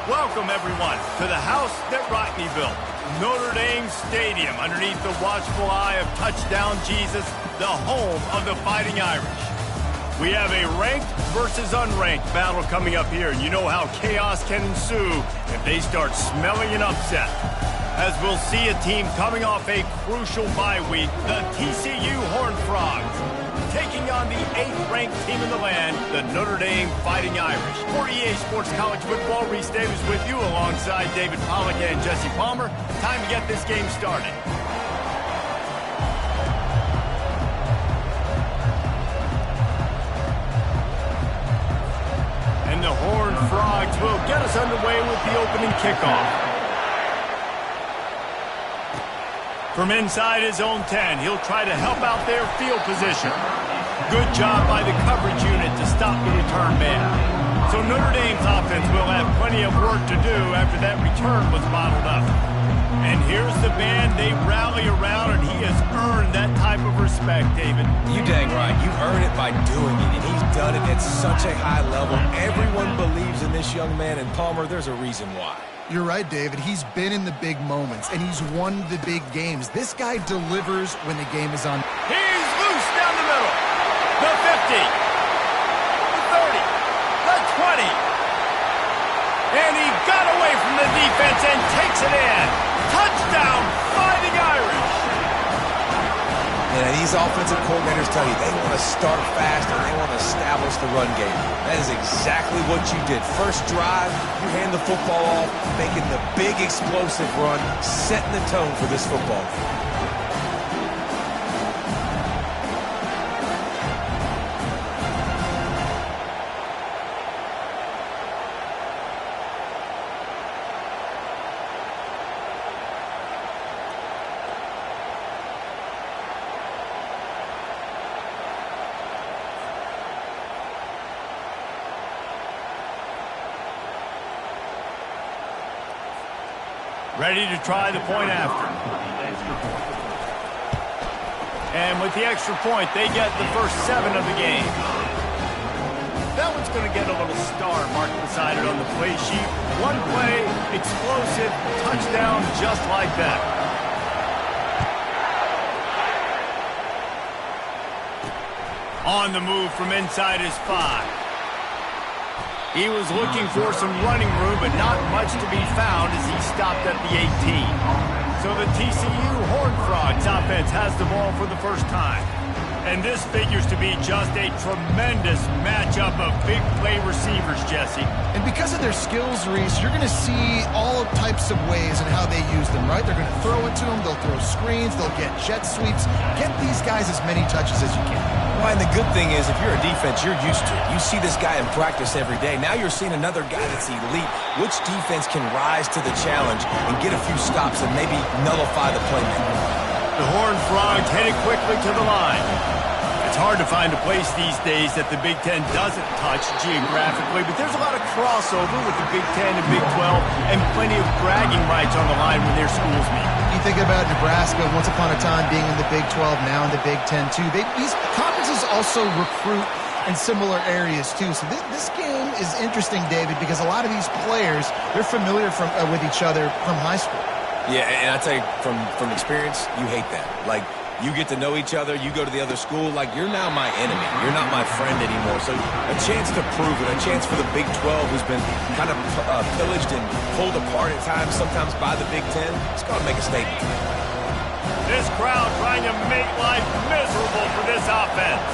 Welcome, everyone, to the house that Rodney built, Notre Dame Stadium, underneath the watchful eye of Touchdown Jesus, the home of the Fighting Irish. We have a ranked versus unranked battle coming up here, and you know how chaos can ensue if they start smelling an upset. As we'll see a team coming off a crucial bye week, the TCU Horned Frogs, taking on the 8th-ranked team in the land, the Notre Dame Fighting Irish. For EA Sports College Football, Reese Davis with you alongside David Pollack and Jesse Palmer. Time to get this game started. And the Horned Frogs will get us underway with the opening kickoff. From inside his own 10, he'll try to help out their field position. Good job by the coverage unit to stop the return man. So Notre Dame's offense will have plenty of work to do after that return was bottled up. And here's the band they rally around, and he has earned that type of respect, David. You dang right. You earn it by doing it, and he's done it at such a high level. Everyone believes in this young man, and Palmer, there's a reason why. You're right, David. He's been in the big moments, and he's won the big games. This guy delivers when the game is on. He's loose down the middle. The 50. The 30. The 20. And he got away from the defense and takes it in. Touchdown, Fighting Irish. And these offensive coordinators tell you they want to start fast and they want to establish the run game. That is exactly what you did. First drive, you hand the football off, making the big explosive run, setting the tone for this football game. Ready to try the point after. And with the extra point, they get the first 7 of the game. That one's going to get a little star marked beside it on the play sheet. One play, explosive, touchdown just like that. On the move from inside his 5. He was looking for some running room, but not much to be found as he stopped at the 18. So the TCU Horned Frogs offense has the ball for the first time. And this figures to be just a tremendous matchup of big play receivers, Jesse. And because of their skills, Reese, you're going to see all types of ways and how they use them, right? They're going to throw it to them, they'll throw screens, they'll get jet sweeps. Get these guys as many touches as you can. Well, and the good thing is, if you're a defense, you're used to it. You see this guy in practice every day. Now you're seeing another guy that's elite. Which defense can rise to the challenge and get a few stops and maybe nullify the playmaker? The Horned Frogs headed quickly to the line. It's hard to find a place these days that the Big Ten doesn't touch geographically, but there's a lot of crossover with the Big Ten and Big 12 and plenty of bragging rights on the line when their schools meet. You think about Nebraska once upon a time being in the Big 12, now in the Big 10 too. These conferences also recruit in similar areas too. So this game is interesting, David, because a lot of these players, they're familiar with each other from high school. Yeah, and I tell you, from experience, you hate that. Like, you get to know each other, you go to the other school, like, you're now my enemy. You're not my friend anymore. So a chance to prove it, a chance for the Big 12, who's been kind of pillaged and pulled apart at times, sometimes by the Big 10. It's got to make a statement. This crowd trying to make life miserable for this offense.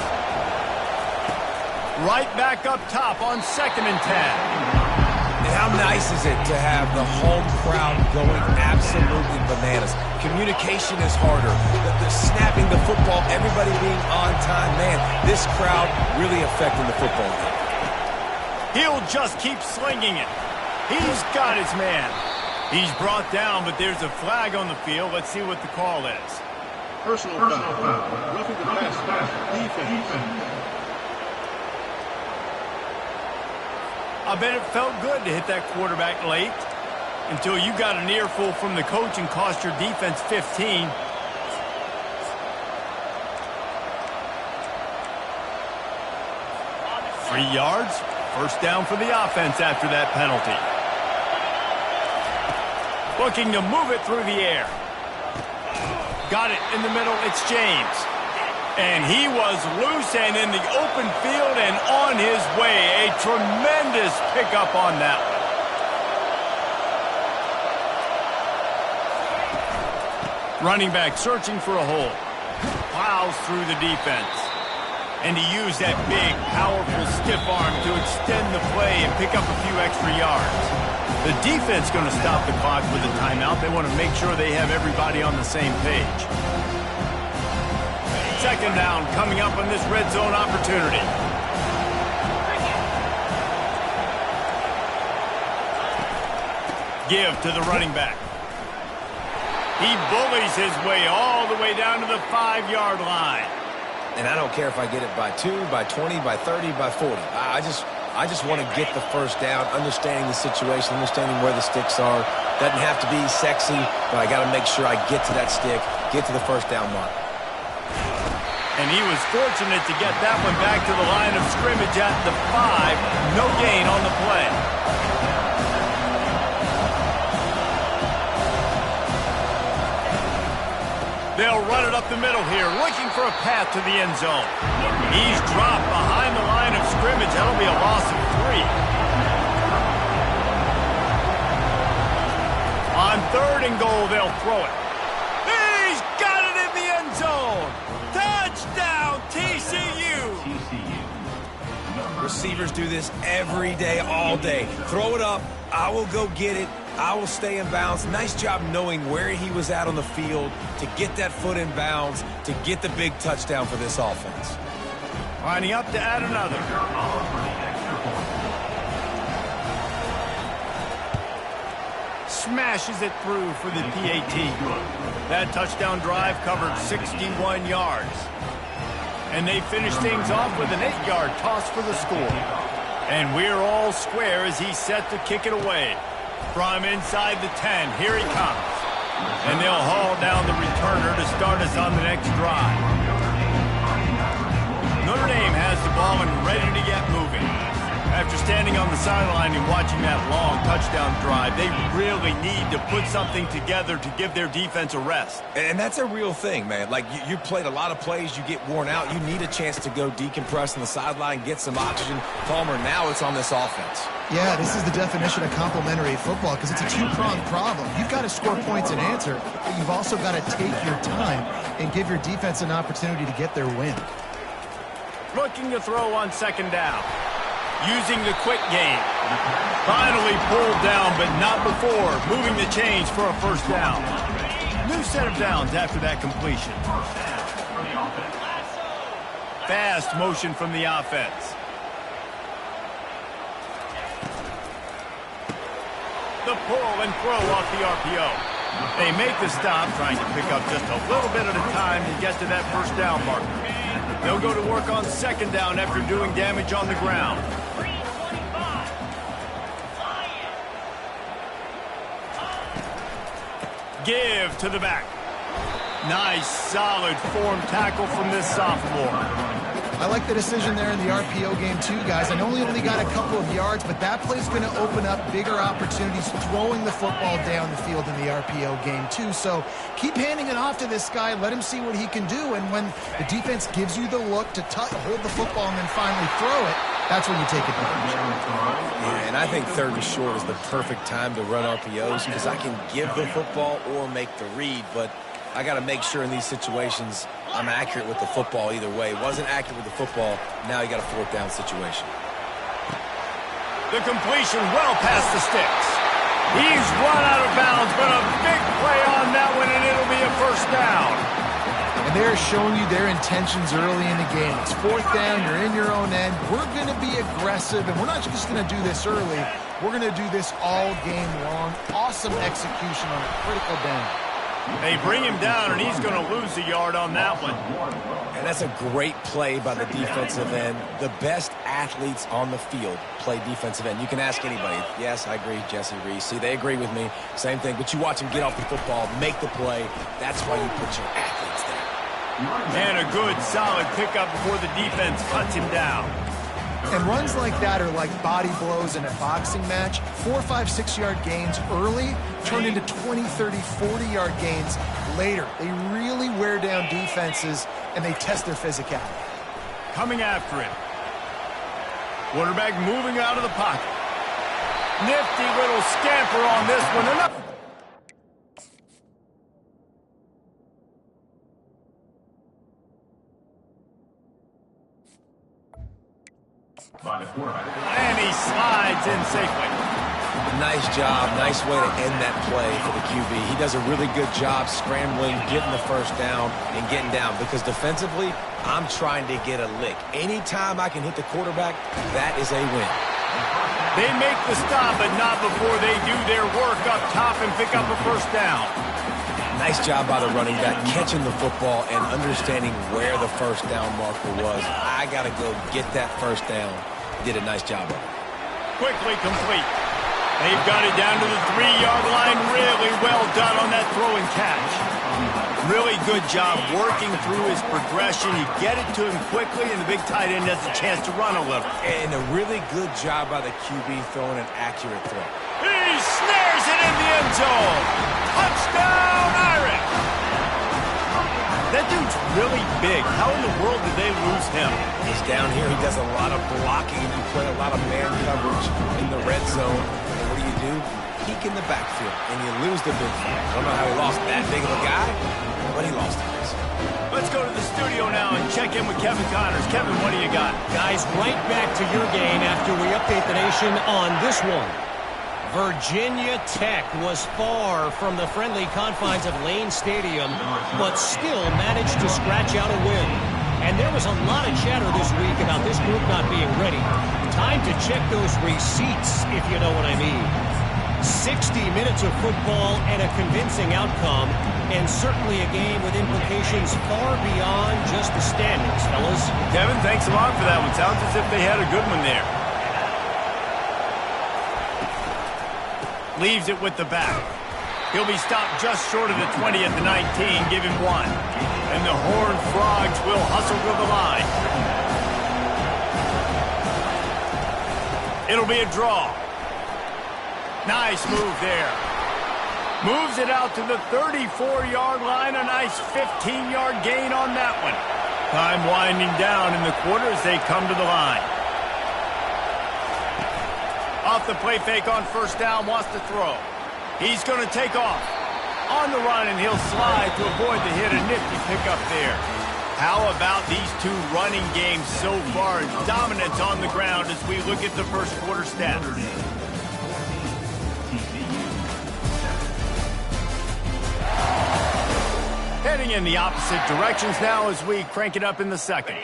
Right back up top on 2nd and 10. And how nice is it to have the home crowd going absolutely bananas? Communication is harder. The snapping the football, everybody being on time. Man, this crowd really affecting the football game. He'll just keep slinging it. He's got his man. He's brought down, but there's a flag on the field. Let's see what the call is. Personal foul. Roughing the pass. Defense. I bet it felt good to hit that quarterback late until you got an earful from the coach and cost your defense 15. 3 yards. First down for the offense after that penalty. Looking to move it through the air. Got it in the middle. It's James. And he was loose and in the open field and on his way. A tremendous pickup on that one. Running back searching for a hole. Plows through the defense. And he used that big, powerful, stiff arm to extend the play and pick up a few extra yards. The defense going to stop the clock with a timeout. They want to make sure they have everybody on the same page. Second down coming up on this red zone opportunity. Give to the running back. He bullies his way all the way down to the 5-yard line. And I don't care if I get it by 2, by 20, by 30, by 40. I just want to get the first down, understanding the situation, understanding where the sticks are. Doesn't have to be sexy, but I got to make sure I get to that stick, get to the first down mark. And he was fortunate to get that one back to the line of scrimmage at the 5. No gain on the play. They'll run it up the middle here, looking for a path to the end zone. He's dropped behind the line of scrimmage. That'll be a loss of 3. On 3rd and goal, they'll throw it. He's got it in the end zone. Touchdown, TCU. Receivers do this every day, all day. Throw it up. I will go get it. I will stay in bounds. Nice job knowing where he was at on the field to get that foot in bounds, to get the big touchdown for this offense. Lining up to add another. Smashes it through for the PAT. That touchdown drive covered 61 yards. And they finish things off with an 8-yard toss for the score. And we're all square as he's set to kick it away. From inside the 10, here he comes. And they'll haul down the returner to start us on the next drive. Notre Dame has the ball and ready to get moving. After standing on the sideline and watching that long touchdown drive, they really need to put something together to give their defense a rest. And that's a real thing, man. Like, you played a lot of plays, you get worn out. You need a chance to go decompress on the sideline, get some oxygen. Palmer, now it's on this offense. Yeah, this is the definition of complementary football because it's a two-pronged problem. You've got to score points and answer, but you've also got to take your time and give your defense an opportunity to get their win. Looking to throw on 2nd down. Using the quick game. Finally pulled down, but not before. Moving the chains for a 1st down. New set of downs after that completion. Fast motion from the offense. The pull and throw off the RPO. They make the stop, trying to pick up just a little bit at a time to get to that 1st down marker. They'll go to work on 2nd down after doing damage on the ground. Give to the back. Nice, solid form tackle from this sophomore. I like the decision there in the RPO game too, guys. I know he only got a couple of yards, but that play's going to open up bigger opportunities throwing the football down the field in the RPO game too. So keep handing it off to this guy. Let him see what he can do. And when the defense gives you the look to hold the football and then finally throw it, that's when you take advantage. Yeah, and I think 3rd and short is the perfect time to run RPOs because I can give the football or make the read, but I got to make sure in these situations I'm accurate with the football either way. Wasn't accurate with the football. Now you got a 4th down situation. The completion well past the sticks. He's run out of bounds, but a big play on that one, and it'll be a 1st down. And they're showing you their intentions early in the game. It's 4th down. You're in your own end. We're going to be aggressive, and we're not just going to do this early. We're going to do this all game long. Awesome execution on a critical down. They bring him down, and he's going to lose a yard on that one. And that's a great play by the defensive end. The best athletes on the field play defensive end. You can ask anybody. Yes, I agree, Jesse Reese. See, they agree with me. Same thing. But you watch him get off the football, make the play. That's why you put your athletes there. And a good, solid pickup before the defense cuts him down. And runs like that are like body blows in a boxing match. 4, 5, 6-yard gains early turn into 20, 30, 40-yard gains later. They really wear down defenses, and they test their physicality. Coming after him. Quarterback moving out of the pocket. Nifty little scamper on this one. Enough. And he slides in safely. Nice job. Nice way to end that play for the QB. He does a really good job scrambling, getting the first down, and getting down. Because defensively, I'm trying to get a lick. Anytime I can hit the quarterback, that is a win. They make the stop, but not before they do their work up top and pick up a first down. Nice job by the running back, catching the football and understanding where the first down marker was. I got to go get that first down. Did a nice job of it. Quickly complete. They've got it down to the 3-yard line. Really well done on that throw and catch. Really good job working through his progression. You get it to him quickly, and the big tight end has a chance to run a little. And a really good job by the QB throwing an accurate throw. He snares it in the end zone. Touchdown, Irish. That dude's really big. How in the world did they lose him? He's down here. He does a lot of blocking. You play a lot of man coverage in the red zone. And what do? Peek in the backfield, and you lose the big fight. I don't know how he lost that big of a guy, but he lost it. Let's go to the studio now and check in with Kevin Connors. Kevin, what do you got? Guys, right back to your game after we update the nation on this one. Virginia Tech was far from the friendly confines of Lane Stadium, but still managed to scratch out a win. And there was a lot of chatter this week about this group not being ready. Time to check those receipts, if you know what I mean. 60 minutes of football and a convincing outcome, and certainly a game with implications far beyond just the standings, fellas. Kevin, thanks a lot for that one. Sounds as if they had a good one there. Leaves it with the back. He'll be stopped just short of the 20 at the 19. Give him 1. And the Horned Frogs will hustle to the line. It'll be a draw. Nice move there. Moves it out to the 34-yard line. A nice 15-yard gain on that one. Time winding down in the quarter as they come to the line. Off the play fake on first down, wants to throw. He's going to take off. On the run, and he'll slide to avoid the hit. A nifty pickup there. How about these two running games so far? Dominance on the ground as we look at the first quarter stats. Heading in the opposite directions now as we crank it up in the second.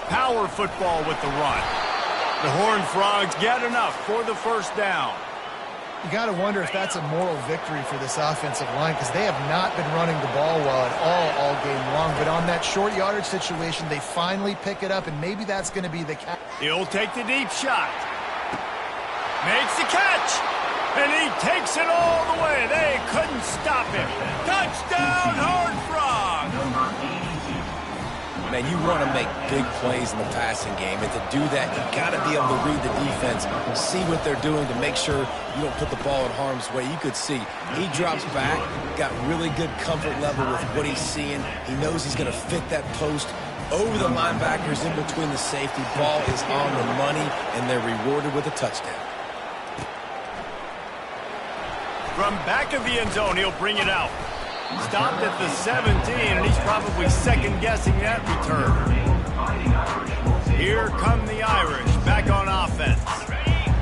Power football with the run. The Horned Frogs get enough for the first down. You got to wonder if that's a moral victory for this offensive line, because they have not been running the ball well at all game long. But on that short yardage situation, they finally pick it up, and maybe that's going to be the catch. He'll take the deep shot. Makes the catch. And he takes it all the way. They couldn't stop him. Touchdown, Horned Frogs. Man, you want to make big plays in the passing game, and to do that, you got to be able to read the defense, see what they're doing to make sure you don't put the ball in harm's way. You could see he drops back, got really good comfort level with what he's seeing. He knows he's going to fit that post over the linebackers in between the safety. Ball is on the money, and they're rewarded with a touchdown. From back of the end zone, he'll bring it out. Stopped at the 17, and he's probably second-guessing that return. Here come the Irish, back on offense.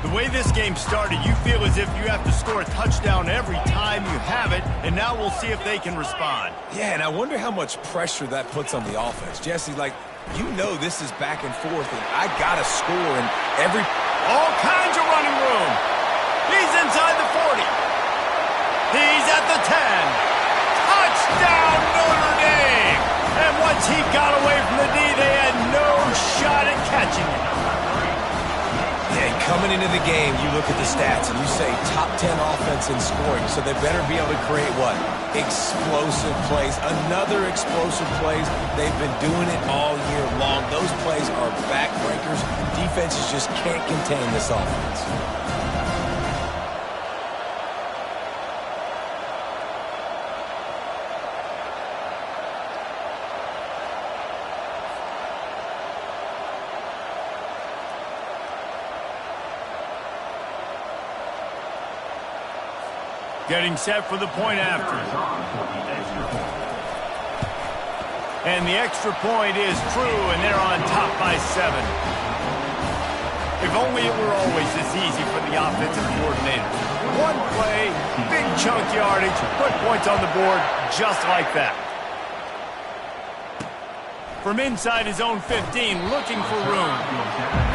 The way this game started, you feel as if you have to score a touchdown every time you have it, and now we'll see if they can respond. Yeah, and I wonder how much pressure that puts on the offense. Jesse, like, you know this is back and forth, and I got to score in every... All kinds of running room. He's inside the 40. He's at the 10. Touchdown, Notre Dame! And once he got away from the D, they had no shot at catching it. Yeah, coming coming into the game, you look at the stats and you say top 10 offense in scoring, so they better be able to create what? Explosive plays. Another explosive plays. They've been doing it all year long. Those plays are backbreakers. Defenses just can't contain this offense. Getting set for the point after. And the extra point is true, and they're on top by 7. If only it were always this easy for the offensive coordinator. One play, big chunk yardage, put points on the board just like that. From inside his own 15, looking for room.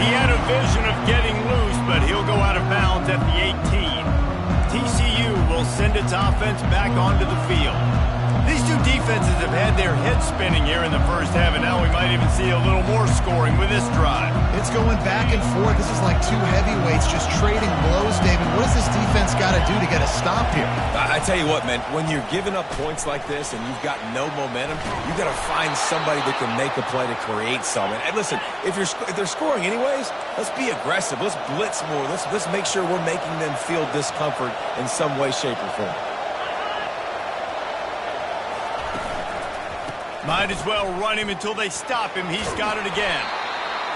He had a vision of getting loose, but he'll go out of bounds at the 18. TCU will send its offense back onto the field. These two defenses have had their heads spinning here in the first half, and now we might even see a little more scoring with this drive. It's going back and forth. This is like two heavyweights just trading blows, David. What does this defense got to do to get a stop here? I tell you what, man, when you're giving up points like this and you've got no momentum, you've got to find somebody that can make a play to create some. And listen, if they're scoring anyways, let's be aggressive. Let's blitz more. Let's make sure we're making them feel discomfort in some way, shape, or form. Might as well run him until they stop him. He's got it again.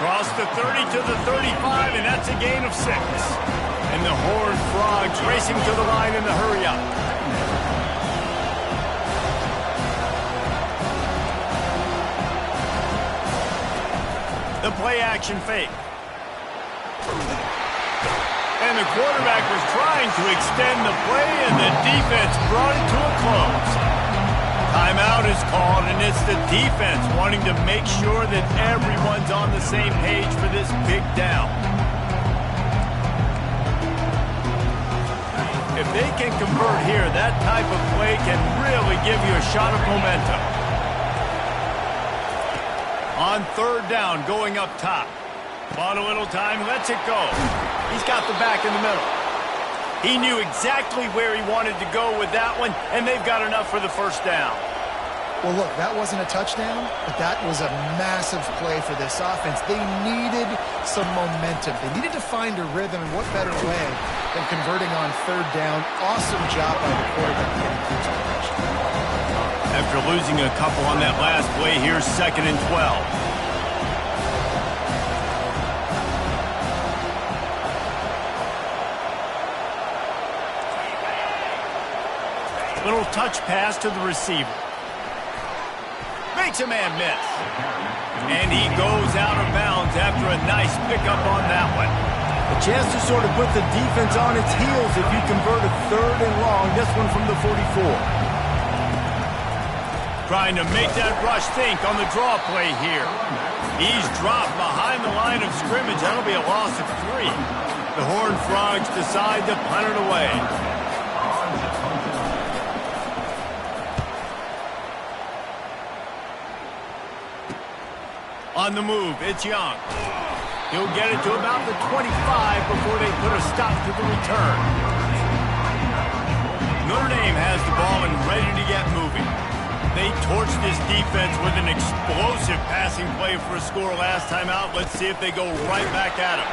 Cross the 30 to the 35, and that's a gain of 6. And the Horned Frogs racing to the line in the hurry-up. The play-action fake. And the quarterback was trying to extend the play, and the defense brought it to a close. Timeout is called, and it's the defense wanting to make sure that everyone's on the same page for this big down. If they can convert here, that type of play can really give you a shot of momentum. On 3rd down, going up top. On a little time, lets it go. He's got the back in the middle. He knew exactly where he wanted to go with that one, and they've got enough for the first down. Well, look, that wasn't a touchdown, but that was a massive play for this offense. They needed some momentum. They needed to find a rhythm, and what better way than converting on 3rd down. Awesome job by the quarterback getting through to the rush. After losing a couple on that last play, here's 2nd and 12. Little touch pass to the receiver. Makes a man miss. And he goes out of bounds after a nice pickup on that one. A chance to sort of put the defense on its heels if you convert a 3rd and long. This one from the 44. Trying to make that rush think on the draw play here. He's dropped behind the line of scrimmage. That'll be a loss of 3. The Horned Frogs decide to punt it away. On the move, it's Young. He'll get it to about the 25 before they put a stop to the return. Notre Dame has the ball and ready to get moving. They torched this defense with an explosive passing play for a score last time out. Let's see if they go right back at him.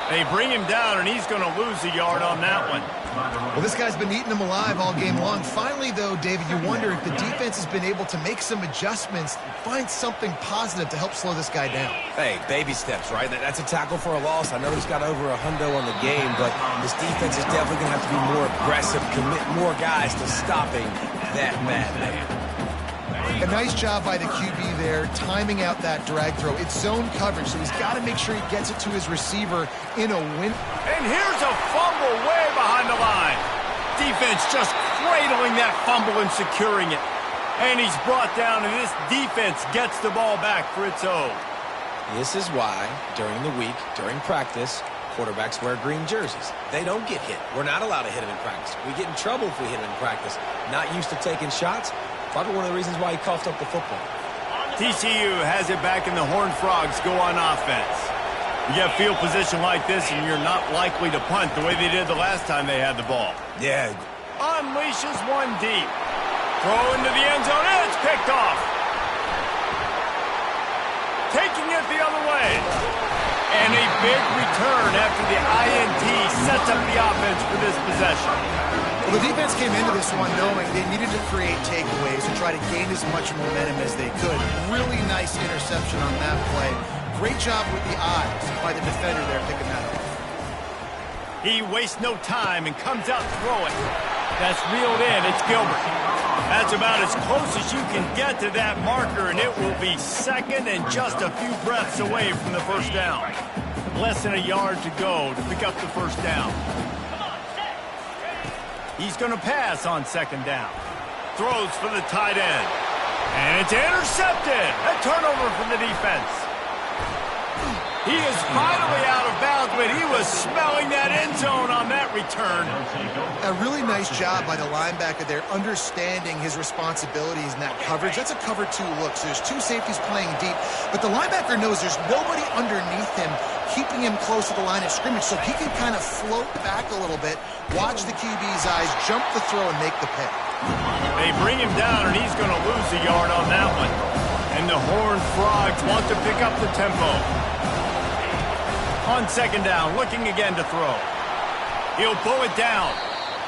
They bring him down, and he's going to lose a yard on that one. Well, this guy's been eating them alive all game long. Finally, though, David, you wonder if the defense has been able to make some adjustments, find something positive to help slow this guy down. Hey, baby steps, right? That's a tackle for a loss. I know he's got over $100 on the game, but this defense is definitely going to have to be more aggressive, commit more guys to stopping that madman. A nice job by the QB there, timing out that drag throw. It's zone coverage, so he's got to make sure he gets it to his receiver in a win. And here's a fumble way behind the line. Defense just cradling that fumble and securing it. And he's brought down, and this defense gets the ball back for its own. This is why, during the week, during practice, quarterbacks wear green jerseys. They don't get hit. We're not allowed to hit them in practice. We get in trouble if we hit them in practice. Not used to taking shots. Probably one of the reasons why he coughed up the football. TCU has it back, and the Horned Frogs go on offense. You get field position like this, and you're not likely to punt the way they did the last time they had the ball. Yeah. Unleashes one deep. Throw into the end zone, and it's picked off. Taking it the other way. And a big return after the INT sets up the offense for this possession. Well, the defense came into this one knowing they needed to create takeaways and try to gain as much momentum as they could. Really nice interception on that play. Great job with the eyes by the defender there picking that up. He wastes no time and comes out throwing. That's reeled in. It's Gilbert. That's about as close as you can get to that marker, and it will be second and just a few breaths away from the first down. Less than a yard to go to pick up the first down. He's going to pass on second down. Throws for the tight end. And it's intercepted. A turnover from the defense. He is finally out of bounds, but he was smelling that end zone on that return. A really nice job by the linebacker there, understanding his responsibilities in that coverage. That's a cover two look, so there's two safeties playing deep, but the linebacker knows there's nobody underneath him, keeping him close to the line of scrimmage, so he can kind of float back a little bit, watch the QB's eyes, jump the throw, and make the pick. They bring him down, and he's going to lose a yard on that one. And the Horned Frogs want to pick up the tempo. On second down, looking again to throw. He'll pull it down.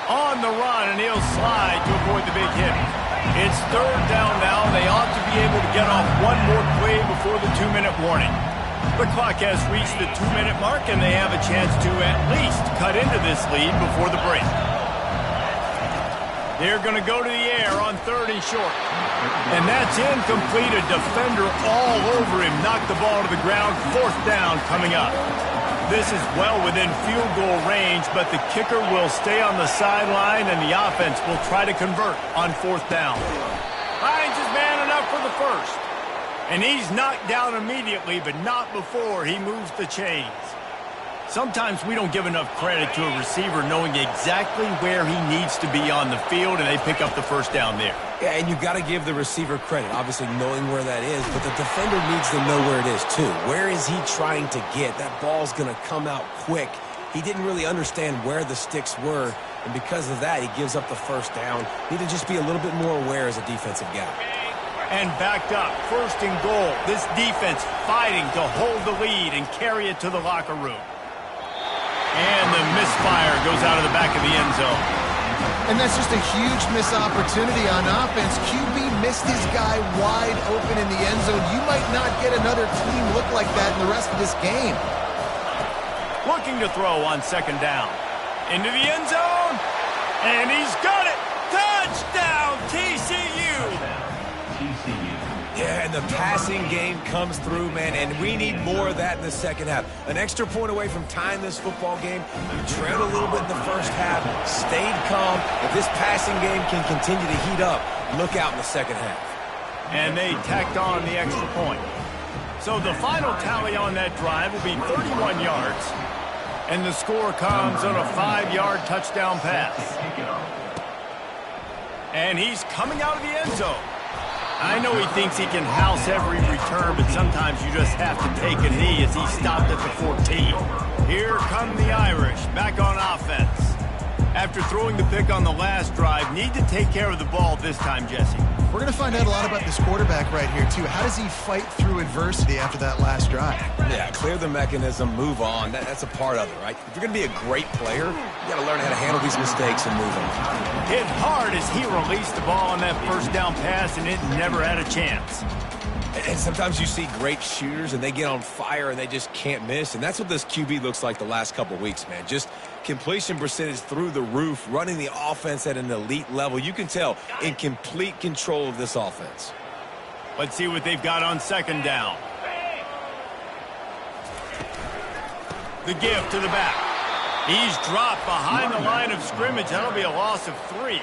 On the run, and he'll slide to avoid the big hit. It's third down now. They ought to be able to get off one more play before the 2-minute warning. The clock has reached the 2-minute mark, and they have a chance to at least cut into this lead before the break. They're going to go to the air on third and short. And that's incomplete. A defender all over him. Knocked the ball to the ground. Fourth down coming up. This is well within field goal range, but the kicker will stay on the sideline, and the offense will try to convert on fourth down. Finds his man enough for the first. And he's knocked down immediately, but not before he moves the chains. Sometimes we don't give enough credit to a receiver knowing exactly where he needs to be on the field, and they pick up the first down there. Yeah, and you got to give the receiver credit, obviously knowing where that is, but the defender needs to know where it is too. Where is he trying to get? That ball's going to come out quick. He didn't really understand where the sticks were, and because of that, he gives up the first down. Need to just be a little bit more aware as a defensive guy. And backed up, first and goal. This defense fighting to hold the lead and carry it to the locker room. And the misfire goes out of the back of the end zone. And that's just a huge missed opportunity on offense. QB missed his guy wide open in the end zone. You might not get another clean look like that in the rest of this game. Looking to throw on second down. Into the end zone. And he's got it. Touchdown, TCU. Yeah, and the passing game comes through, man, and we need more of that in the second half. An extra point away from tying this football game. You trailed a little bit in the first half, stayed calm. If this passing game can continue to heat up, look out in the second half. And they tacked on the extra point. So the final tally on that drive will be 31 yards, and the score comes on a 5-yard touchdown pass. And he's coming out of the end zone. I know he thinks he can house every return, but sometimes you just have to take a knee as he stopped at the 14. Here come the Irish, back on offense. After throwing the pick on the last drive, need to take care of the ball this time, Jesse. We're going to find out a lot about this quarterback right here, too. How does he fight through adversity after that last drive? Yeah, clear the mechanism, move on. That's a part of it, right? If you're going to be a great player, you got to learn how to handle these mistakes and move on. Hit hard as he released the ball on that first down pass, and it never had a chance. And sometimes you see great shooters, and they get on fire, and they just can't miss. And that's what this QB looks like the last couple weeks, man. Just completion percentage through the roof, running the offense at an elite level. You can tell in complete control of this offense. Let's see what they've got on second down. The give to the back. He's dropped behind the line of scrimmage. That'll be a loss of 3.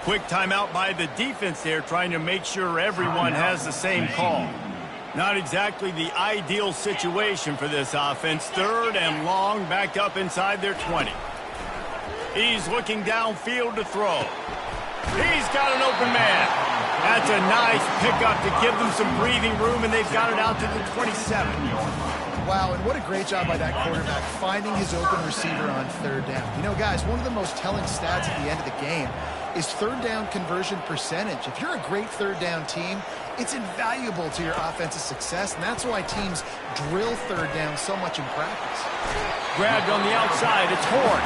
Quick timeout by the defense there, trying to make sure everyone has the same call. Not exactly the ideal situation for this offense. Third and long, backed up inside their 20. He's looking downfield to throw. He's got an open man. That's a nice pickup to give them some breathing room, and they've got it out to the 27. Wow, and what a great job by that quarterback, finding his open receiver on third down. You know, guys, one of the most telling stats at the end of the game is third down conversion percentage. If you're a great third down team, it's invaluable to your offensive success, and that's why teams drill third down so much in practice. Grabbed on the outside, it's Horn.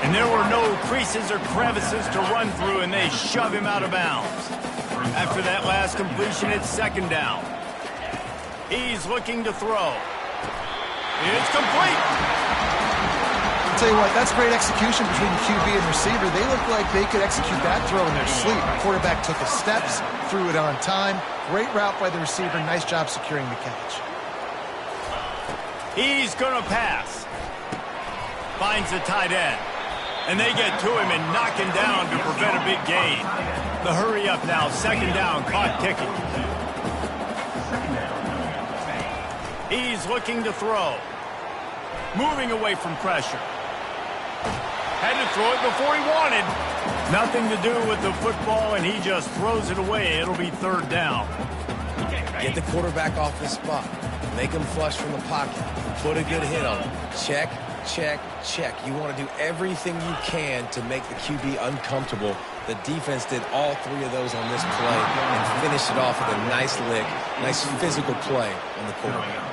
And there were no creases or crevices to run through, and they shove him out of bounds. After that last completion, it's second down. He's looking to throw. It's complete. I'll tell you what, that's great execution between the QB and receiver. They look like they could execute that throw in their sleep. The quarterback took his steps, threw it on time. Great route by the receiver. Nice job securing the catch. He's going to pass. Finds the tight end. And they get to him and knock him down to prevent a big gain. The hurry up now, second down, clock ticking. He's looking to throw. Moving away from pressure. Had to throw it before he wanted. Nothing to do with the football, and he just throws it away. It'll be third down. Get the quarterback off his spot. Make him flush from the pocket. Put a good hit on him. Check, check, check. You want to do everything you can to make the QB uncomfortable. The defense did all three of those on this play and finished it off with a nice lick, nice physical play on the quarterback.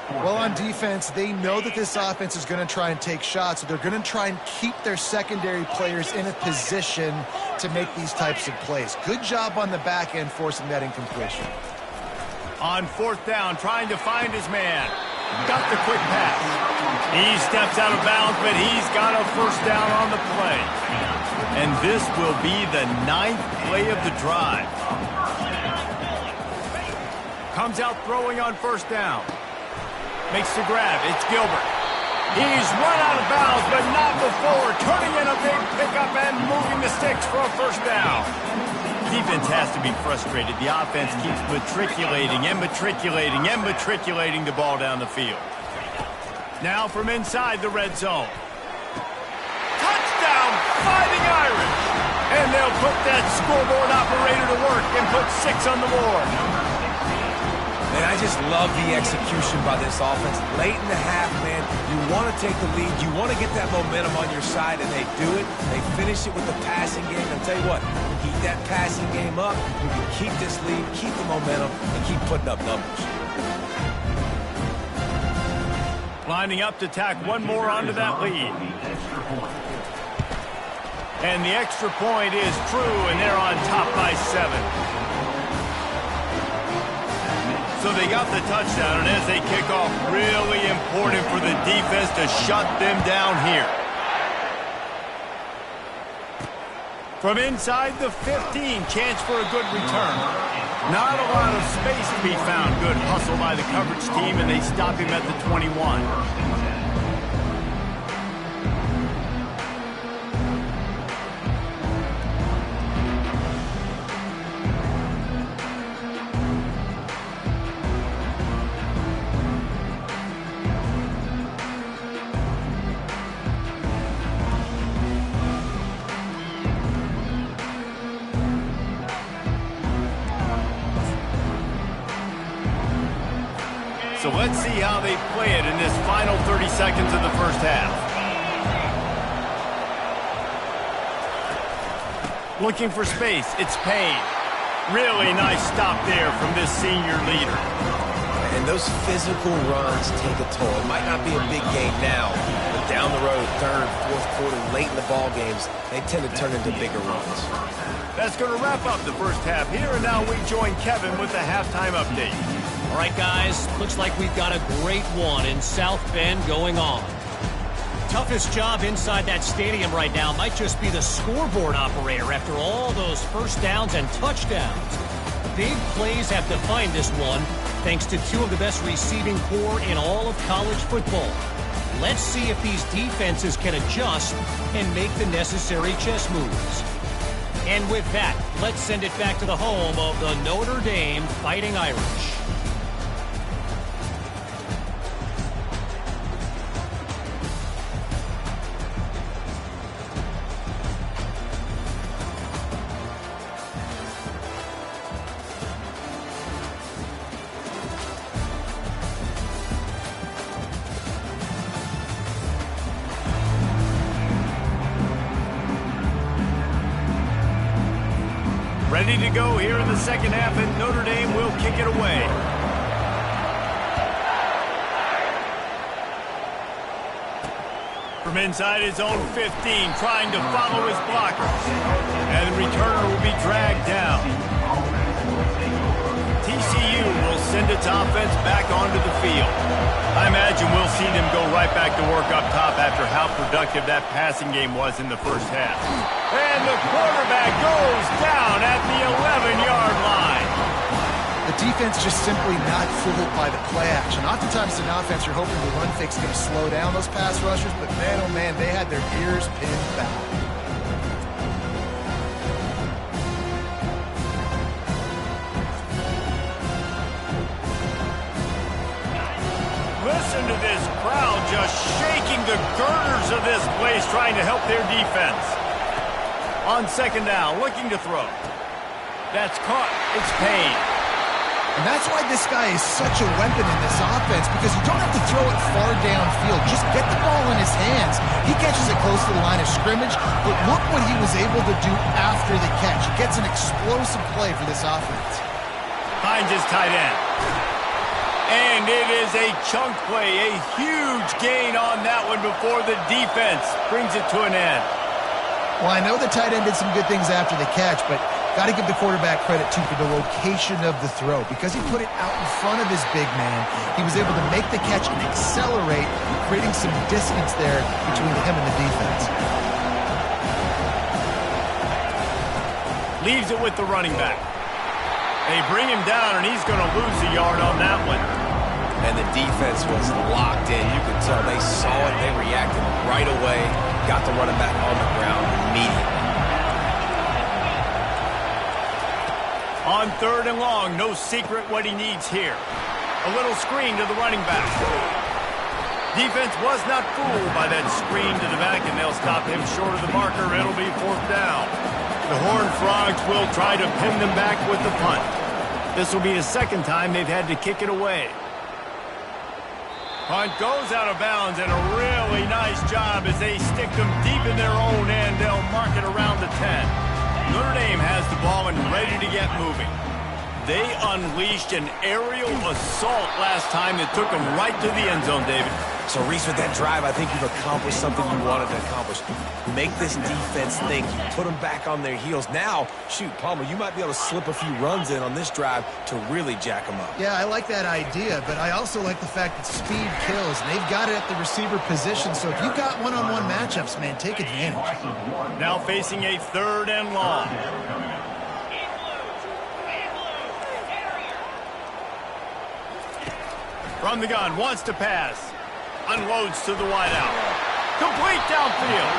Well, on defense, they know that this offense is going to try and take shots, so they're going to try and keep their secondary players in a position to make these types of plays. Good job on the back end forcing that incompletion. On fourth down, trying to find his man. Got the quick pass. He steps out of bounds, but he's got a first down on the play. And this will be the 9th play of the drive. Comes out throwing on first down. Makes the grab. It's Gilbert. He's run out of bounds, but not before turning in a big pickup and moving the sticks for a first down. Defense has to be frustrated. The offense keeps matriculating and matriculating and matriculating the ball down the field. Now from inside the red zone. Touchdown, Fighting Irish! And they'll put that scoreboard operator to work and put 6 on the board. Man, I just love the execution by this offense. Late in the half, man, you want to take the lead. You want to get that momentum on your side, and they do it. They finish it with the passing game. And I'll tell you what, keep that passing game up. You can keep this lead, keep the momentum, and keep putting up numbers. Lining up to tack one more onto that lead. And the extra point is true, and they're on top by 7. So they got the touchdown, and as they kick off, really important for the defense to shut them down here. From inside the 15, chance for a good return. Not a lot of space to be found. Good hustle by the coverage team, and they stop him at the 21. So let's see how they play it in this final 30 seconds of the first half. Looking for space, it's Payne. Really nice stop there from this senior leader. And those physical runs take a toll. It might not be a big game now, but down the road, third, fourth quarter, late in the ball games, they tend to turn into bigger runs. That's going to wrap up the first half here, and now we join Kevin with the halftime update. All right, guys, looks like we've got a great one in South Bend going on. Toughest job inside that stadium right now might just be the scoreboard operator after all those first downs and touchdowns. Big plays have defined this one, thanks to 2 of the best receiving corps in all of college football. Let's see if these defenses can adjust and make the necessary chess moves. And with that, let's send it back to the home of the Notre Dame Fighting Irish. Ready to go here in the second half, and Notre Dame will kick it away. From inside his own 15, trying to follow his blockers. And the returner will be dragged down. TCU will send its offense back onto the field. I imagine we'll see them go right back to work up top after how productive that passing game was in the first half. And the quarterback goes down at the 11-yard line. The defense just simply not fooled by the play action. Oftentimes in offense, you're hoping the run fake's going to slow down those pass rushers, but man, oh man, they had their ears pinned back. Listen to this crowd just shaking the girders of this place, trying to help their defense. On second down, looking to throw. That's caught. It's Payne. And that's why this guy is such a weapon in this offense, because you don't have to throw it far downfield. Just get the ball in his hands. He catches it close to the line of scrimmage, but look what he was able to do after the catch. He gets an explosive play for this offense. Finds his tight end. And it is a chunk play, a huge gain on that one before the defense brings it to an end. Well, I know the tight end did some good things after the catch, but got to give the quarterback credit, too, for the location of the throw. Because he put it out in front of his big man, he was able to make the catch and accelerate, creating some distance there between him and the defense. Leaves it with the running back. They bring him down, and he's going to lose a yard on that one. And the defense was locked in. You could tell they saw it. They reacted right away. Got the running back on the ground immediately. On third and long, no secret what he needs here. A little screen to the running back. Defense was not fooled by that screen to the back, and they'll stop him short of the marker. It'll be fourth down. The Horned Frogs will try to pin them back with the punt. This will be the second time they've had to kick it away. Punt goes out of bounds, and a really nice job as they stick them deep in their own end. They'll mark it around the 10. Notre Dame has the ball and ready to get moving. They unleashed an aerial assault last time that took them right to the end zone, David. So, Reese, with that drive, I think you've accomplished something you wanted to accomplish. Make this defense think. You put them back on their heels. Now, shoot, Palmer, you might be able to slip a few runs in on this drive to really jack them up. Yeah, I like that idea, but I also like the fact that speed kills. And they've got it at the receiver position, so if you've got one-on-one matchups, man, take advantage. Now facing a third and long. From the gun, wants to pass. Unloads to the wideout. Complete downfield.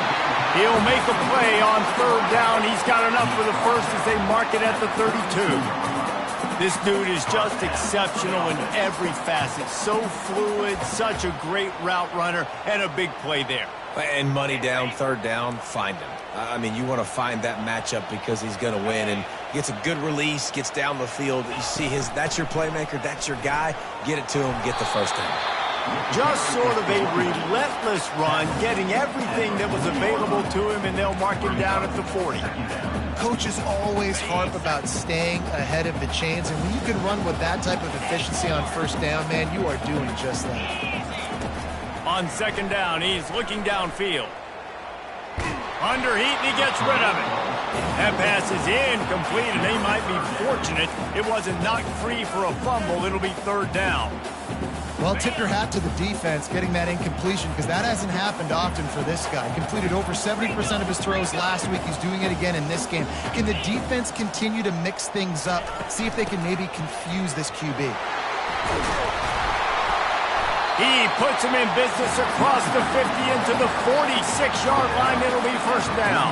He'll make a play on third down. He's got enough for the first as they mark it at the 32. This dude is just exceptional in every facet. So fluid, such a great route runner, and a big play there. And money down, third down, find him. I mean, you want to find that matchup because he's going to win. And gets a good release, gets down the field. You see that's your playmaker, that's your guy. Get it to him, get the first down. Just sort of a relentless run, getting everything that was available to him, and they'll mark him down at the 40. Coaches always harp about staying ahead of the chains, and when you can run with that type of efficiency on first down, man, you are doing just that. On second down, he's looking downfield. Under heat, and he gets rid of it. That pass is incomplete, and they might be fortunate it wasn't knocked free for a fumble. It'll be third down. Well, tip your hat to the defense getting that incompletion, because that hasn't happened often for this guy. Completed over 70% of his throws last week. He's doing it again in this game. Can the defense continue to mix things up? See if they can maybe confuse this QB. He puts him in business across the 50 into the 46-yard line. It'll be first down.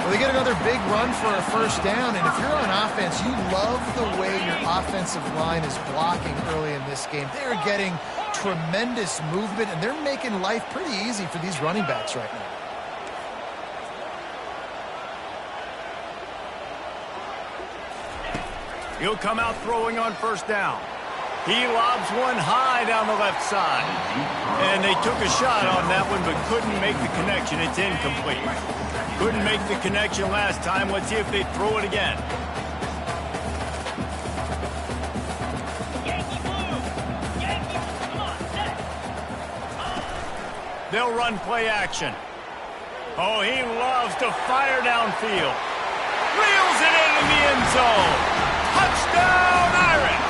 Well, they get another big run for a first down, and if you're on offense, you love the way your offensive line is blocking early in this game. They're getting tremendous movement, and they're making life pretty easy for these running backs right now. He'll come out throwing on first down. He lobs one high down the left side. And they took a shot on that one, but couldn't make the connection. It's incomplete. Couldn't make the connection last time. Let's see if they throw it again. They'll run play action. Oh, he loves to fire downfield. Reels it into the end zone. Touchdown, Irish!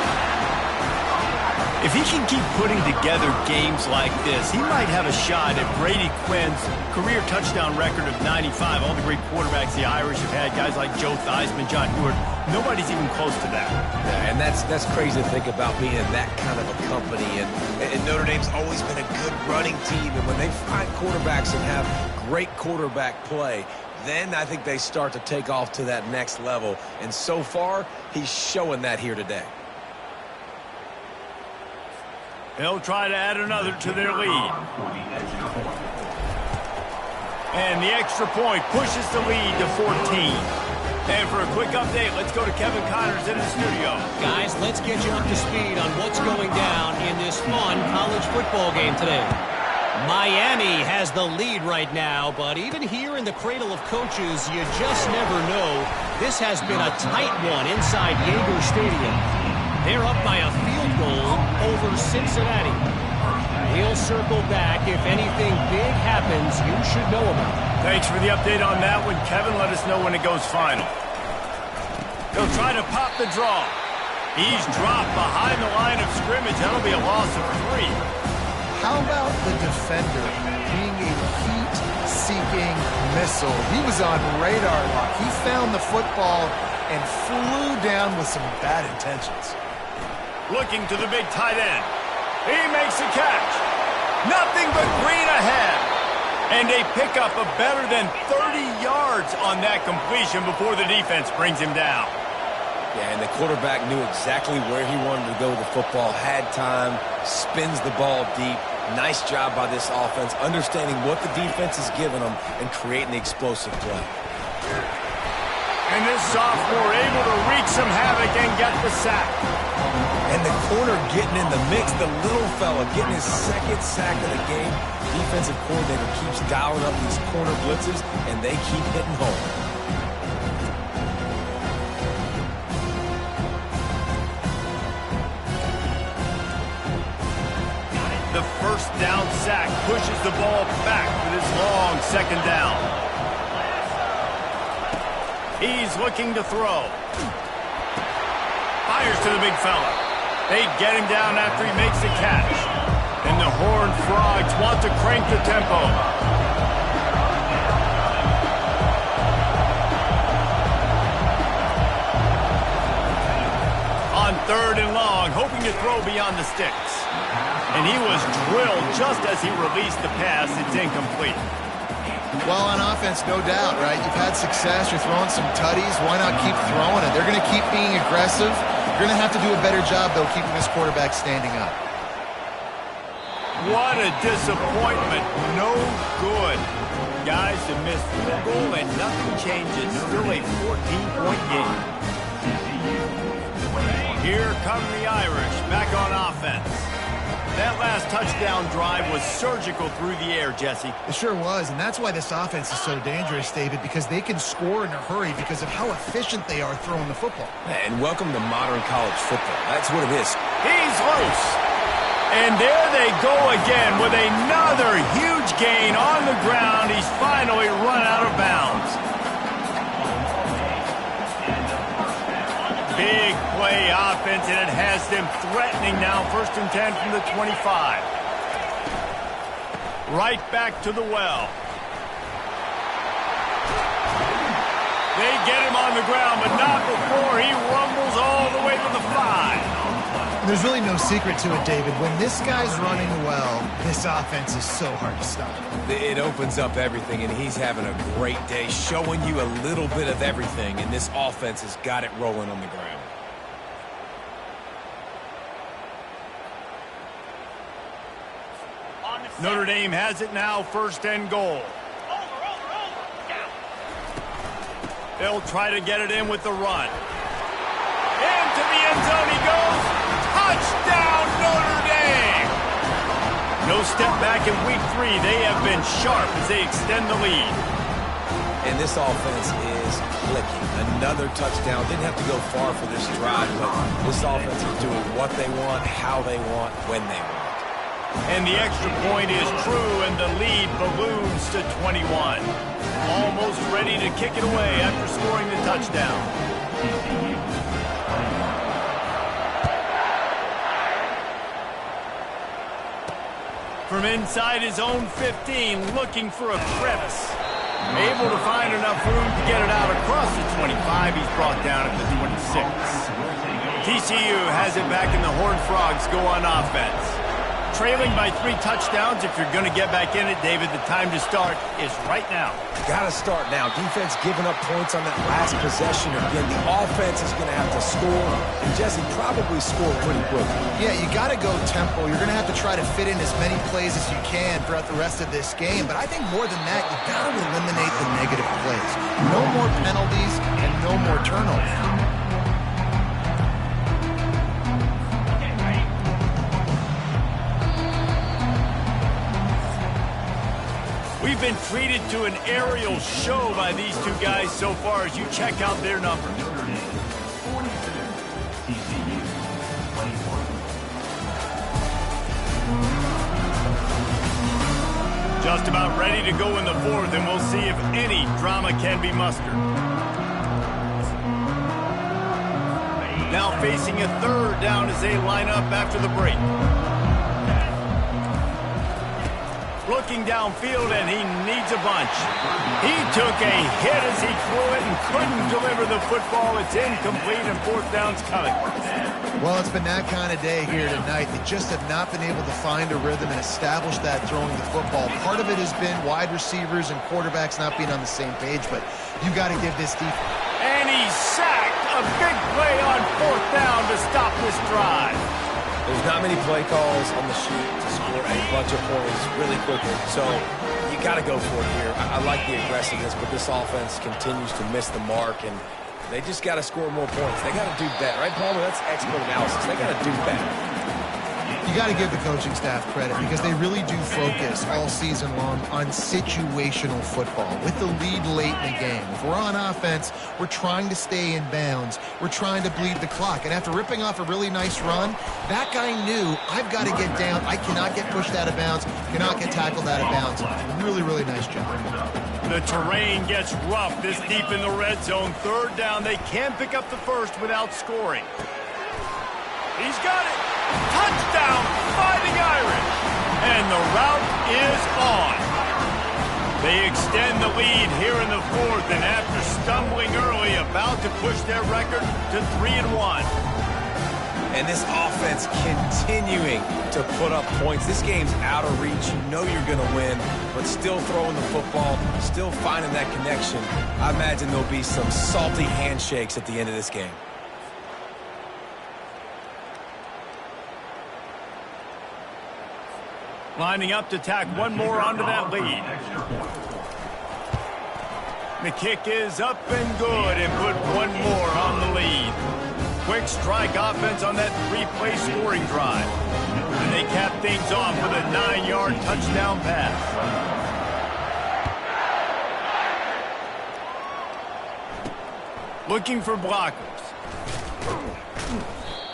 If he can keep putting together games like this, he might have a shot at Brady Quinn's career touchdown record of 95. All the great quarterbacks the Irish have had, guys like Joe Theismann, John Heward, nobody's even close to that. Yeah, and that's crazy to think about being in that kind of a company. And Notre Dame's always been a good running team. And when they find quarterbacks and have great quarterback play, then I think they start to take off to that next level. And so far, he's showing that here today. They'll try to add another to their lead. And the extra point pushes the lead to 14. And for a quick update, let's go to Kevin Connors in the studio. Guys, let's get you up to speed on what's going down in this fun college football game today. Miami has the lead right now, but even here in the cradle of coaches, you just never know. This has been a tight one inside Yager Stadium. They're up by a field goal over Cincinnati. He'll circle back if anything big happens you should know about. Thanks for the update on that one, Kevin. Let us know when it goes final. They'll try to pop the draw. He's dropped behind the line of scrimmage. That'll be a loss of 3. How about the defender being a heat-seeking missile? He was on radar lock. He found the football and flew down with some bad intentions. Looking to the big tight end. He makes a catch. Nothing but green ahead. And they pick up a better than 30 yards on that completion before the defense brings him down. Yeah, and the quarterback knew exactly where he wanted to go with the football, had time, spins the ball deep. Nice job by this offense, understanding what the defense is giving them and creating the explosive play. And this sophomore able to wreak some havoc and get the sack. And the corner getting in the mix, the little fella getting his second sack of the game. Defensive coordinator keeps dialing up these corner blitzes, and they keep hitting home. The first down sack pushes the ball back with his long second down. He's looking to throw. Fires to the big fella. They get him down after he makes the catch. And the Horned Frogs want to crank the tempo. On 3rd and long, hoping to throw beyond the sticks. And he was drilled just as he released the pass. It's incomplete. Well, on offense, no doubt, right? You've had success. You're throwing some tutties. Why not keep throwing it? They're going to keep being aggressive. You're going to have to do a better job, though, keeping this quarterback standing up. What a disappointment. No good. Guys, a missed field goal and nothing changes. Still a 14-point game. Here come the Irish back on offense. That last touchdown drive was surgical through the air, Jesse. It sure was, and that's why this offense is so dangerous, David, because they can score in a hurry because of how efficient they are throwing the football. And welcome to modern college football. That's what it is. He's loose. And there they go again with another huge gain on the ground. He's finally run out of bounds. Big play offense, and it has them threatening now. 1st and 10 from the 25. Right back to the well. They get him on the ground, but not before he rumbles all the way to the 5. There's really no secret to it, David. When this guy's running well, this offense is so hard to stop. It opens up everything, and he's having a great day, showing you a little bit of everything, and this offense has got it rolling on the ground. Notre Dame has it now, 1st and goal. They'll try to get it in with the run. Into the end zone he goes. Touchdown, Notre Dame! No step back in week 3. They have been sharp as they extend the lead. And this offense is clicking. Another touchdown. Didn't have to go far for this drive, but this offense is doing what they want, how they want, when they want. And the extra point is true, and the lead balloons to 21. Almost ready to kick it away after scoring the touchdown. From inside his own 15, looking for a crevice. Able to find enough room to get it out across the 25. He's brought down at the 26. TCU has it back, and the Horned Frogs go on offense. Trailing by 3 touchdowns. If you're going to get back in it, David, the time to start is right now. Got to start now. Defense giving up points on that last possession. Again, the offense is going to have to score. And Jesse, probably score pretty quickly. Yeah, you got to go tempo. You're going to have to try to fit in as many plays as you can throughout the rest of this game. But I think more than that, you got to eliminate the negative plays. No more penalties and no more turnovers. We've been treated to an aerial show by these two guys so far as you check out their numbers. Just about ready to go in the fourth, and we'll see if any drama can be mustered. Now facing a third down as they line up after the break. Looking downfield, and he needs a bunch. He took a hit as he threw it and couldn't deliver the football. It's incomplete, and fourth down's coming. Well, it's been that kind of day here tonight. They just have not been able to find a rhythm and establish that throwing the football. Part of it has been wide receivers and quarterbacks not being on the same page, but you got to give this defense. And he's sacked. A big play on fourth down to stop this drive. There's not many play calls on the sheet to score a bunch of points really quickly. So you got to go for it here. I like the aggressiveness, but this offense continues to miss the mark, and they just got to score more points. They got to do better, right, Palmer? That's expert analysis. They got to do better. You got to give the coaching staff credit because they really do focus all season long on situational football with the lead late in the game. If we're on offense, we're trying to stay in bounds. We're trying to bleed the clock. And after ripping off a really nice run, that guy knew, I've got to get down. I cannot get pushed out of bounds, cannot get tackled out of bounds. Really, really nice job. The terrain gets rough this deep in the red zone. Third down, they can pick up the first without scoring. He's got it. Touchdown, Fighting Irish. And the route is on. They extend the lead here in the fourth, and after stumbling early, about to push their record to 3-1. And this offense continuing to put up points. This game's out of reach. You know you're going to win, but still throwing the football, still finding that connection. I imagine there'll be some salty handshakes at the end of this game. Lining up to tack one more onto that lead. The kick is up and good, and put one more on the lead. Quick strike offense on that 3-play scoring drive. And they cap things off with a 9-yard touchdown pass. Looking for blockers.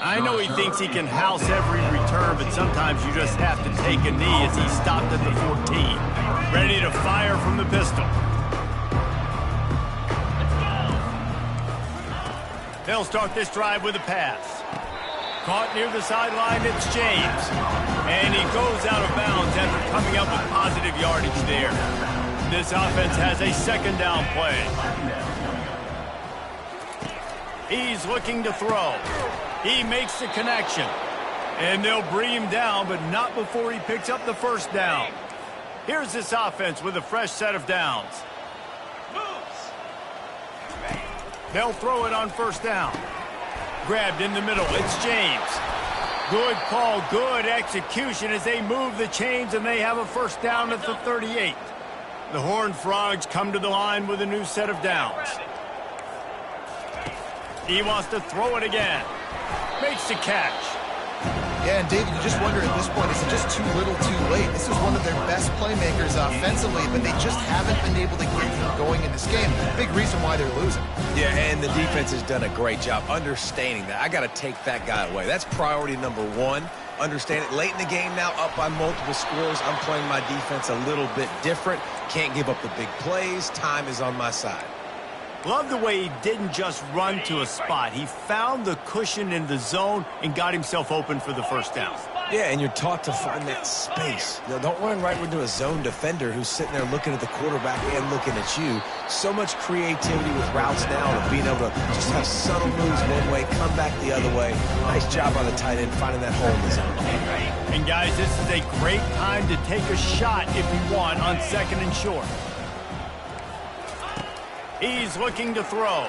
I know he thinks he can house every return, but sometimes you just have to take a knee as he stopped at the 14. Ready to fire from the pistol. They'll start this drive with a pass. Caught near the sideline, it's James. And he goes out of bounds after coming up with positive yardage there. This offense has a second down play. He's looking to throw. He makes the connection. And they'll bring him down, but not before he picks up the first down. Here's this offense with a fresh set of downs. They'll throw it on first down. Grabbed in the middle. It's James. Good call, good execution as they move the chains, and they have a first down at the 38. The Horned Frogs come to the line with a new set of downs. He wants to throw it again. Makes the catch. Yeah, and David, you just wonder at this point, is it just too little too late? This is one of of their best playmakers offensively, but they just haven't been able to get him going in this game. Big reason why they're losing. Yeah, and the defense has done a great job understanding that. I got to take that guy away. That's priority number one. Understand it. Late in the game now, up by multiple scores. I'm playing my defense a little bit different. Can't give up the big plays. Time is on my side. Love the way he didn't just run to a spot. He found the cushion in the zone and got himself open for the first down. Yeah, and you're taught to find that space. You know, don't run right into a zone defender who's sitting there looking at the quarterback and looking at you. So much creativity with routes now and being able to just have subtle moves one way, come back the other way. Nice job on the tight end finding that hole in the zone. And guys, this is a great time to take a shot if you want on 2nd and short. He's looking to throw.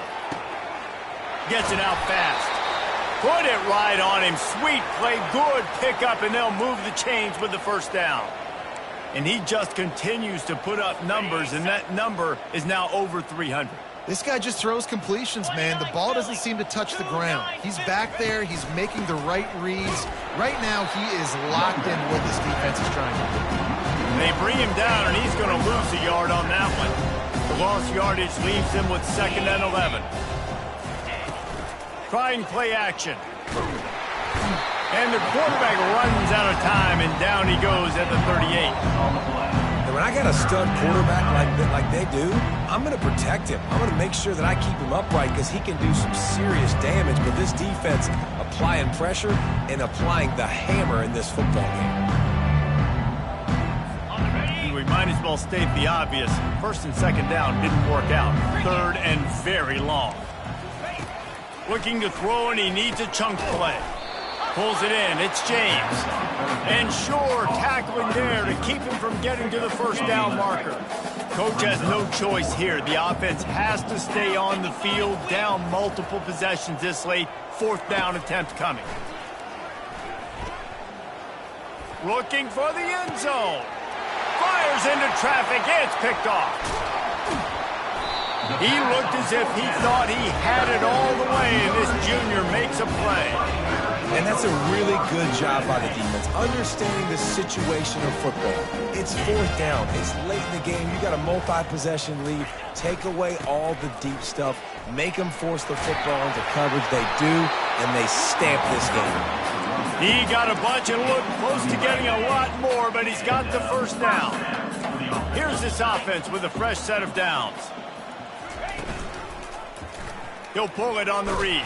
Gets it out fast. Put it right on him. Sweet play. Good pickup, and they'll move the chains with the first down. And he just continues to put up numbers, and that number is now over 300. This guy just throws completions, man. The ball doesn't seem to touch the ground. He's back there. He's making the right reads. Right now, he is locked in what this defense is trying to do. They bring him down, and he's going to lose a yard on that one. The lost yardage leaves him with 2nd and 11. Trying play action. And the quarterback runs out of time, and down he goes at the 38. And when I got a stud quarterback like they do, I'm going to protect him. I'm going to make sure that I keep him upright because he can do some serious damage. But this defense applying pressure and applying the hammer in this football game. We might as well state the obvious. 1st and 2nd down didn't work out. 3rd and very long. Looking to throw, and he needs a chunk play. Pulls it in. It's James. And Shore tackling there to keep him from getting to the first down marker. Coach has no choice here. The offense has to stay on the field, down multiple possessions this late. 4th down attempt coming. Looking for the end zone. Fires into traffic. It's picked off. He looked as if he thought he had it all the way, and this junior makes a play. And that's a really good job by the defense, understanding the situation of football. It's 4th down. It's late in the game. You got a multi-possession lead. Take away all the deep stuff. Make them force the football into coverage. They do, and they stamp this game. He got a bunch and looked close to getting a lot more, but he's got the first down. Here's this offense with a fresh set of downs. He'll pull it on the read.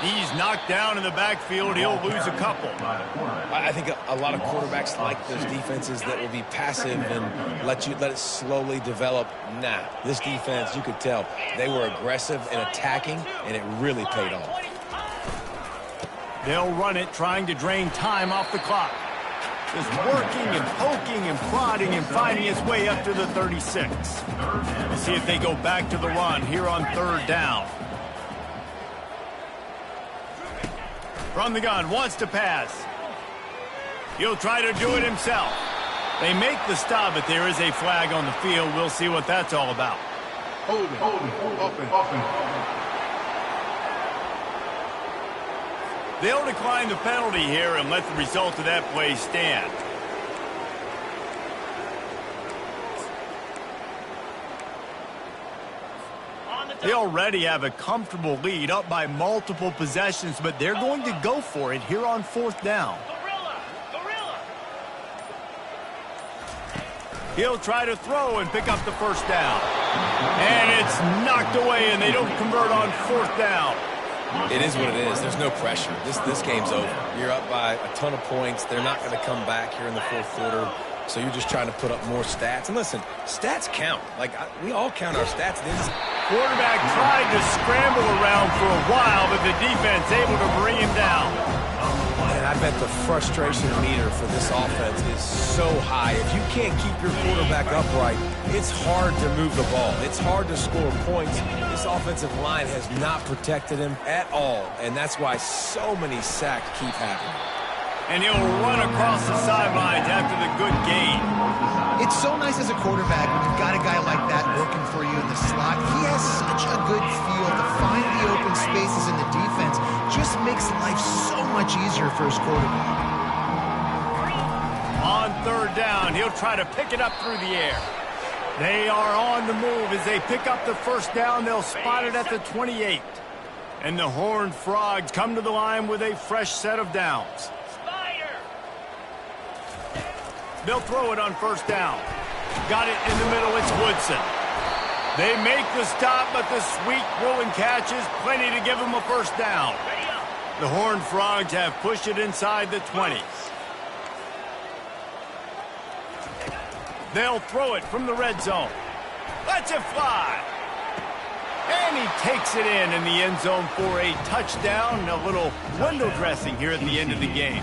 He's knocked down in the backfield. He'll lose a couple. I think a lot of quarterbacks like those defenses that will be passive and let it slowly develop. Nah, this defense, you could tell, they were aggressive and attacking, and it really paid off. They'll run it, trying to drain time off the clock. Just working and poking and prodding and finding his way up to the 36. We'll see if they go back to the run here on 3rd down. From the gun, wants to pass. He'll try to do it himself. They make the stop, but there is a flag on the field. We'll see what that's all about. Holding, offense. They'll decline the penalty here and let the result of that play stand. They already have a comfortable lead, up by multiple possessions, but they're going to go for it here on 4th down. He'll try to throw and pick up the first down. And it's knocked away, and they don't convert on 4th down. It is what it is. There's no pressure. This game's over. You're up by a ton of points. They're not going to come back here in the 4th quarter. So you're just trying to put up more stats. And listen, stats count. We all count our stats. Quarterback tried to scramble around for a while, but the defense able to bring him down. And I bet the frustration meter for this offense is so high. If you can't keep your quarterback upright, it's hard to move the ball. It's hard to score points. This offensive line has not protected him at all, and that's why so many sacks keep happening. And he'll run across the sidelines after the good gain. It's so nice as a quarterback when you've got a guy like that working for you in the slot. He has such a good feel to find the open spaces in the defense. Just makes life so much easier for his quarterback. On third down. He'll try to pick it up through the air. They are on the move as they pick up the first down. They'll spot it at the 28. And the Horned Frogs come to the line with a fresh set of downs. They'll throw it on first down. Got it in the middle. It's Woodson. They make the stop, but the sweet rolling catch is plenty to give them a first down. The Horned Frogs have pushed it inside the 20. They'll throw it from the red zone. Lets it fly. And he takes it in the end zone for a touchdown. A little window dressing here at the end of the game.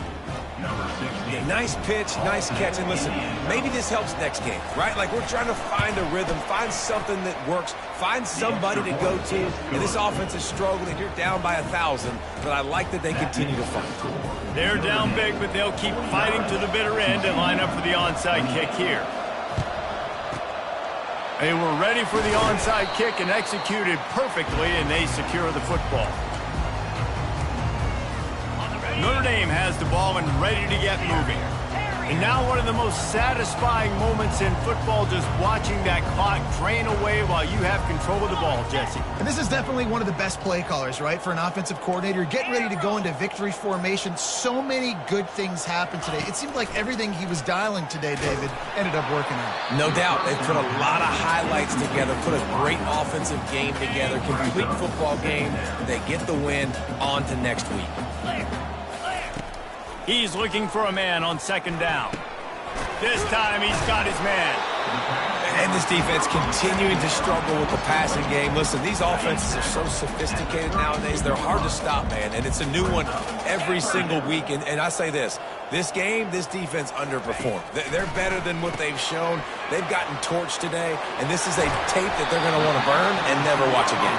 Yeah, nice pitch, nice catch. And listen, maybe this helps next game, right? Like we're trying to find a rhythm, find something that works, find somebody to go to. And this offense is struggling. You're down by 1,000, but I like that they continue to fight. They're down big, but they'll keep fighting to the bitter end and line up for the onside kick here. They were ready for the onside kick and executed perfectly, and they secure the football. Notre Dame has the ball and ready to get moving. And now one of the most satisfying moments in football, just watching that clock drain away while you have control of the ball, Jesse. And this is definitely one of the best play callers, right, for an offensive coordinator. Getting ready to go into victory formation. So many good things happened today. It seemed like everything he was dialing today, David, ended up working out. No doubt. They've put a lot of highlights together, put a great offensive game together, complete football game. They get the win. On to next week. He's looking for a man on second down. This time he's got his man. And this defense continuing to struggle with the passing game. Listen, these offenses are so sophisticated nowadays. They're hard to stop, man. And it's a new one every single week. And I say this game, this defense underperformed. They're better than what they've shown. They've gotten torched today. And this is a tape that they're going to want to burn and never watch again.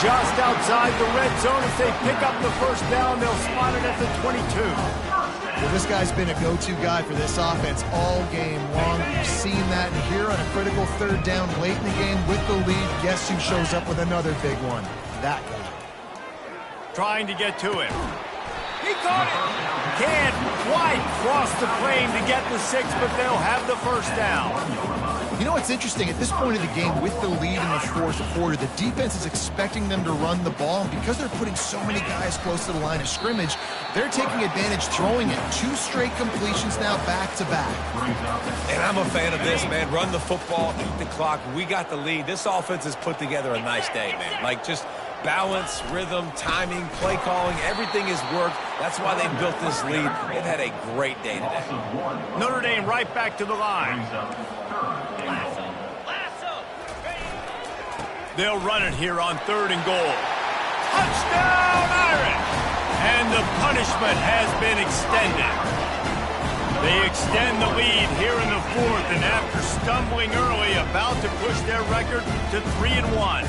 Just outside the red zone, as they pick up the first down, they'll spot it at the 22. Well, this guy's been a go-to guy for this offense all game long. We've seen that here on a critical third down late in the game with the lead. Guess who shows up with another big one? That guy. Trying to get to him. He caught it. Can't quite cross the plane to get the 6, but they'll have the first down. You know what's interesting? At this point of the game, with the lead in the fourth quarter, the defense is expecting them to run the ball. And because they're putting so many guys close to the line of scrimmage, they're taking advantage, throwing it. 2 straight completions now back-to-back. And I'm a fan of this, man. Run the football, eat the clock. We got the lead. This offense has put together a nice day, man. Like, just balance, rhythm, timing, play calling, everything has worked. That's why they built this lead. They've had a great day today. Notre Dame right back to the line. They'll run it here on 3rd and goal. Touchdown, Irish! And the punishment has been extended. They extend the lead here in the 4th, and after stumbling early, about to push their record to 3-1.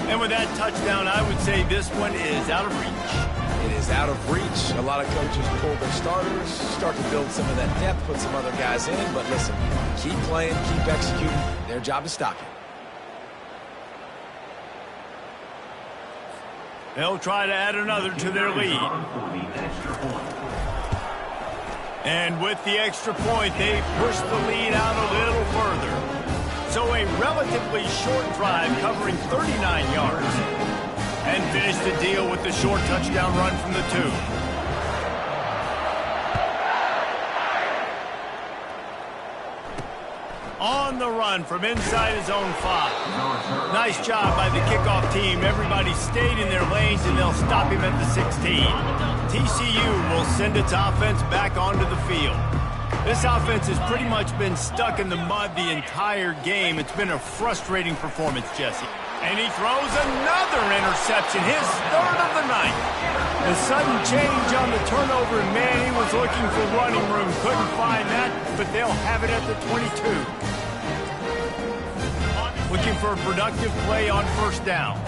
And with that touchdown, I would say this one is out of reach. It is out of reach. A lot of coaches pull their starters, start to build some of that depth, put some other guys in. But listen, keep playing, keep executing. Their job is stop you. They'll try to add another to their lead. And with the extra point, they push the lead out a little further. So a relatively short drive covering 39 yards. And finish the deal with the short touchdown run from the 2. On the run from inside his own 5. Nice job by the kickoff team. Everybody stayed in their lanes, and they'll stop him at the 16. TCU will send its offense back onto the field. This offense has pretty much been stuck in the mud the entire game. It's been a frustrating performance, Jesse. And he throws another interception, his 3rd of the night. The sudden change on the turnover, and man, he was looking for running room. Couldn't find that, but they'll have it at the 22. Looking for a productive play on first down.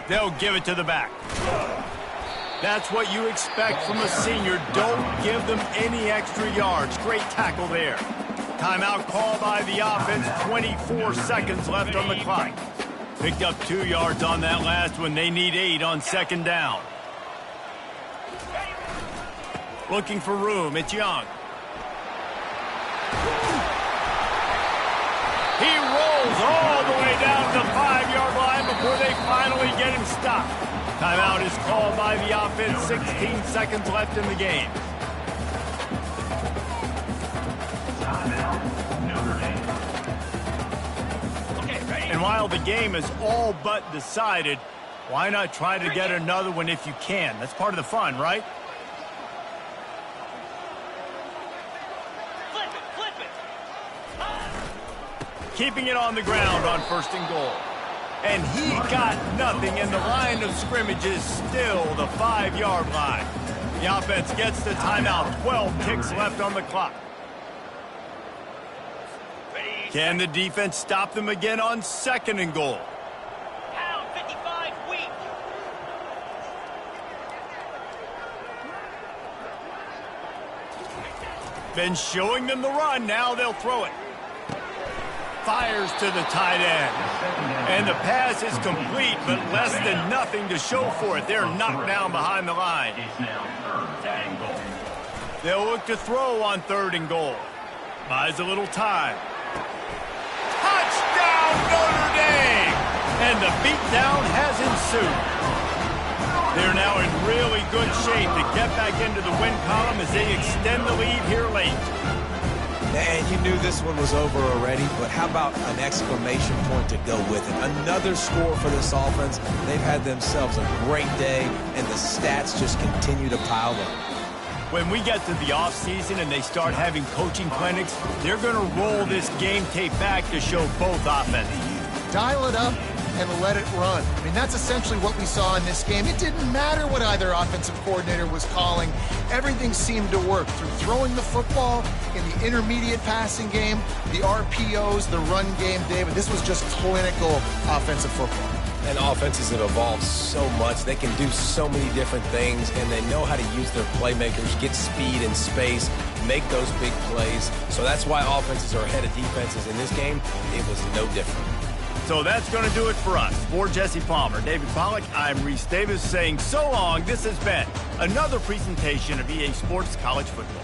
They'll give it to the back. That's what you expect from a senior. Don't give them any extra yards. Great tackle there. Timeout call by the offense. 24 seconds left on the clock. Picked up 2 yards on that last one. They need 8 on second down. Looking for room. It's Young. He rolls all the way down to the 5-yard line before they finally get him stopped. Timeout is called by the offense. 16 seconds left in the game. And while the game is all but decided, why not try to get another one if you can? That's part of the fun, right? Keeping it on the ground on 1st and goal. And he got nothing, and the line of scrimmage is still the 5-yard line. The offense gets the timeout. 12 ticks left on the clock. Can the defense stop them again on 2nd and goal? Pound 55 weak. Been showing them the run. Now they'll throw it. Fires to the tight end. And the pass is complete, but less than nothing to show for it. They're knocked down behind the line. They'll look to throw on 3rd and goal. Buys a little time. Touchdown, Notre Dame! And the beatdown has ensued. They're now in really good shape to get back into the win column as they extend the lead here late. Man, you knew this one was over already, but how about an exclamation point to go with it? Another score for this offense. They've had themselves a great day, and the stats just continue to pile up. When we get to the offseason and they start having coaching clinics, they're going to roll this game tape back to show both offenses. Dial it up and let it run. I mean, that's essentially what we saw in this game. It didn't matter what either offensive coordinator was calling. Everything seemed to work through throwing the football in the intermediate passing game, the RPOs, the run game, David. This was just clinical offensive football. And offenses have evolved so much. They can do so many different things, and they know how to use their playmakers, get speed and space, make those big plays. So that's why offenses are ahead of defenses. In this game, it was no different. So that's going to do it for us. For Jesse Palmer, David Pollack, I'm Reese Davis saying so long. This has been another presentation of EA Sports College Football.